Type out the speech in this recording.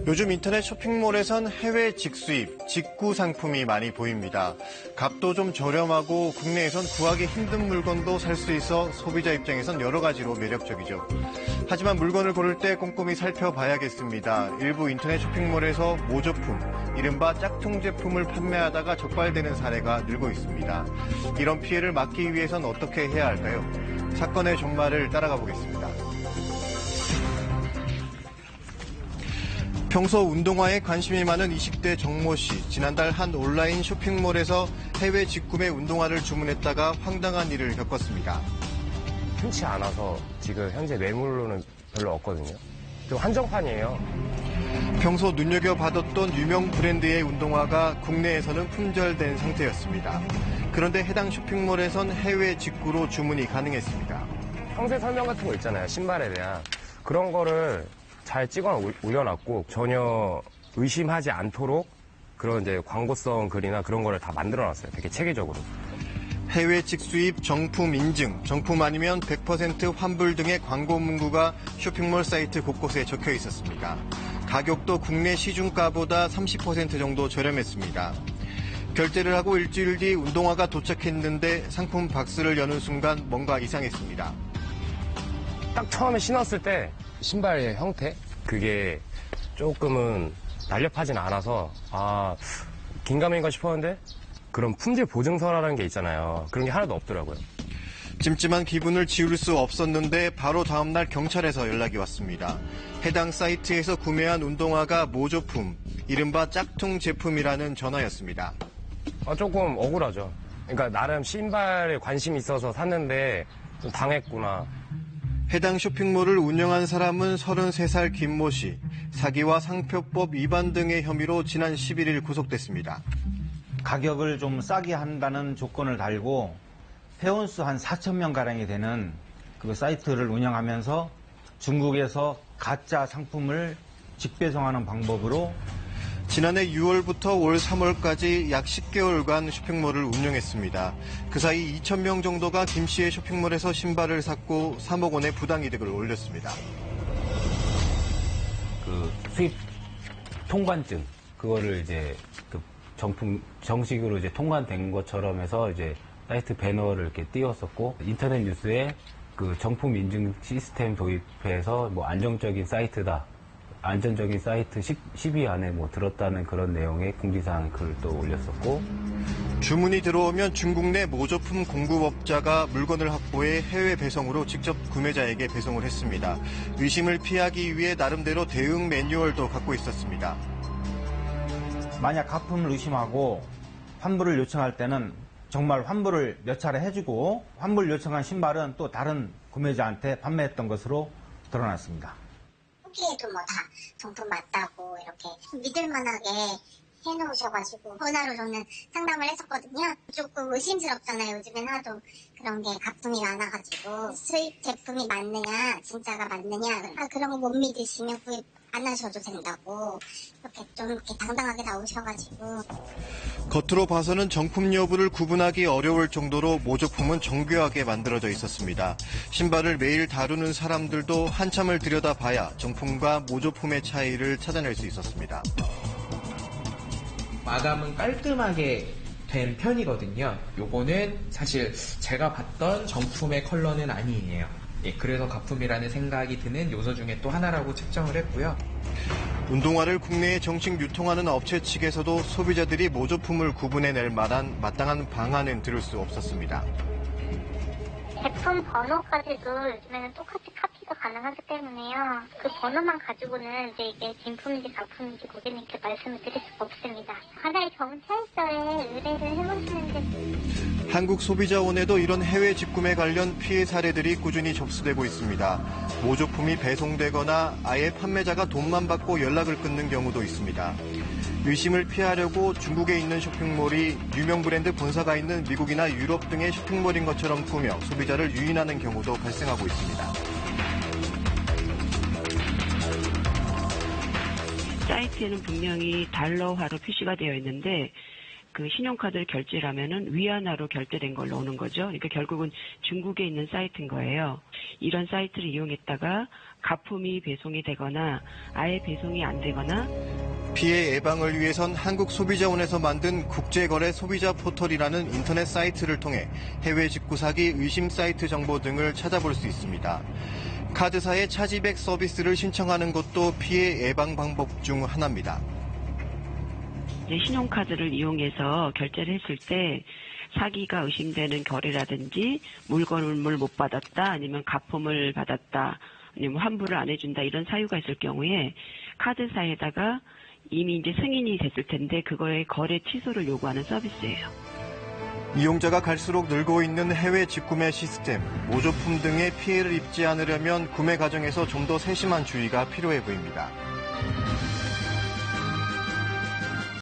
요즘 인터넷 쇼핑몰에선 해외 직수입, 직구 상품이 많이 보입니다. 값도 좀 저렴하고 국내에선 구하기 힘든 물건도 살 수 있어 소비자 입장에선 여러 가지로 매력적이죠. 하지만 물건을 고를 때 꼼꼼히 살펴봐야겠습니다. 일부 인터넷 쇼핑몰에서 모조품, 이른바 짝퉁 제품을 판매하다가 적발되는 사례가 늘고 있습니다. 이런 피해를 막기 위해선 어떻게 해야 할까요? 사건의 전말을 따라가 보겠습니다. 평소 운동화에 관심이 많은 20대 정모 씨. 지난달 한 온라인 쇼핑몰에서 해외 직구매 운동화를 주문했다가 황당한 일을 겪었습니다. 흔치 않아서 지금 현재 매물로는 별로 없거든요. 좀 한정판이에요. 평소 눈여겨봐뒀던 유명 브랜드의 운동화가 국내에서는 품절된 상태였습니다. 그런데 해당 쇼핑몰에선 해외 직구로 주문이 가능했습니다. 상세 설명 같은 거 있잖아요. 신발에 대한. 그런 거를 잘 찍어 올려놨고 전혀 의심하지 않도록 그런 이제 광고성 글이나 그런 거를 다 만들어놨어요. 되게 체계적으로. 해외 직수입 정품 인증, 정품 아니면 100% 환불 등의 광고 문구가 쇼핑몰 사이트 곳곳에 적혀 있었습니다. 가격도 국내 시중가보다 30% 정도 저렴했습니다. 결제를 하고 일주일 뒤 운동화가 도착했는데 상품 박스를 여는 순간 뭔가 이상했습니다. 딱 처음에 신었을 때 신발의 형태? 그게 조금은 날렵하진 않아서 긴가민가 싶었는데 그런 품질 보증서라는 게 있잖아요. 그런 게 하나도 없더라고요. 찜찜한 기분을 지울 수 없었는데 바로 다음날 경찰에서 연락이 왔습니다. 해당 사이트에서 구매한 운동화가 모조품, 이른바 짝퉁 제품이라는 전화였습니다. 조금 억울하죠. 그러니까 나름 신발에 관심이 있어서 샀는데 좀 당했구나. 해당 쇼핑몰을 운영한 사람은 33살 김모 씨. 사기와 상표법 위반 등의 혐의로 지난 11일 구속됐습니다. 가격을 좀 싸게 한다는 조건을 달고 회원수 한 4,000명가량이 되는 그 사이트를 운영하면서 중국에서 가짜 상품을 직배송하는 방법으로 지난해 6월부터 올 3월까지 약 10개월간 쇼핑몰을 운영했습니다. 그 사이 2,000명 정도가 김 씨의 쇼핑몰에서 신발을 샀고 3억 원의 부당이득을 올렸습니다. 그 수입 통관증, 그거를 이제 그 정품 정식으로 이제 통관된 것처럼 해서 이제 사이트 배너를 이렇게 띄웠었고, 인터넷 뉴스에 그 정품 인증 시스템 도입해서 뭐 안정적인 사이트다, 안전적인 사이트 10위 안에 뭐 들었다는 그런 내용의 공지사항 글을 또 올렸었고, 주문이 들어오면 중국 내 모조품 공급업자가 물건을 확보해 해외 배송으로 직접 구매자에게 배송을 했습니다. 의심을 피하기 위해 나름대로 대응 매뉴얼도 갖고 있었습니다. 만약 가품을 의심하고 환불을 요청할 때는 정말 환불을 몇 차례 해주고, 환불 요청한 신발은 또 다른 구매자한테 판매했던 것으로 드러났습니다. 후기에도 뭐 다 정품 맞다고 이렇게 믿을만하게 해놓으셔가지고 전화로 저는 상담을 했었거든요. 조금 의심스럽잖아요. 요즘엔 하도 그런 게 가품이 많아가지고 수입 제품이 맞느냐, 진짜가 맞느냐, 그런 거 못 믿으시면 구입 안 하셔도 된다고 이렇게 당당하게 나오셔가지고. 겉으로 봐서는 정품 여부를 구분하기 어려울 정도로 모조품은 정교하게 만들어져 있었습니다. 신발을 매일 다루는 사람들도 한참을 들여다봐야 정품과 모조품의 차이를 찾아낼 수 있었습니다. 마감은 깔끔하게 된 편이거든요. 요거는 사실 제가 봤던 정품의 컬러는 아니에요. 그래서 가품이라는 생각이 드는 요소 중에 또 하나라고 측정을 했고요. 운동화를 국내에 정식 유통하는 업체 측에서도 소비자들이 모조품을 구분해낼 만한 마땅한 방안은 들을 수 없었습니다. 제품 번호까지도 요즘에는 똑같이 카피가 가능하기 때문에요. 그 번호만 가지고는 이제 이게 진품인지 가품인지 고객님께 말씀을 드릴 수가 없습니다. 하나의 경찰서에 의뢰를 해보시는데. 한국소비자원에도 이런 해외 직구매 관련 피해 사례들이 꾸준히 접수되고 있습니다. 모조품이 배송되거나 아예 판매자가 돈만 받고 연락을 끊는 경우도 있습니다. 의심을 피하려고 중국에 있는 쇼핑몰이 유명 브랜드 본사가 있는 미국이나 유럽 등의 쇼핑몰인 것처럼 꾸며 소비자를 유인하는 경우도 발생하고 있습니다. 사이트에는 분명히 달러화로 표시가 되어 있는데 그 신용카드를 결제를 하면은 위안화로 결제된 걸로 오는 거죠. 그러니까 결국은 중국에 있는 사이트인 거예요. 이런 사이트를 이용했다가 가품이 배송이 되거나 아예 배송이 안 되거나 피해 예방을 위해선 한국소비자원에서 만든 국제거래 소비자 포털이라는 인터넷 사이트를 통해 해외 직구 사기 의심 사이트 정보 등을 찾아볼 수 있습니다. 카드사의 차지백 서비스를 신청하는 것도 피해 예방 방법 중 하나입니다. 이제 신용카드를 이용해서 결제를 했을 때 사기가 의심되는 거래라든지 물건을 못 받았다, 아니면 가품을 받았다, 아니면 환불을 안 해준다, 이런 사유가 있을 경우에 카드사에다가 이미 이제 승인이 됐을 텐데 그거의 거래 취소를 요구하는 서비스예요. 이용자가 갈수록 늘고 있는 해외 직구매 시스템, 모조품 등의 피해를 입지 않으려면 구매 과정에서 좀 더 세심한 주의가 필요해 보입니다.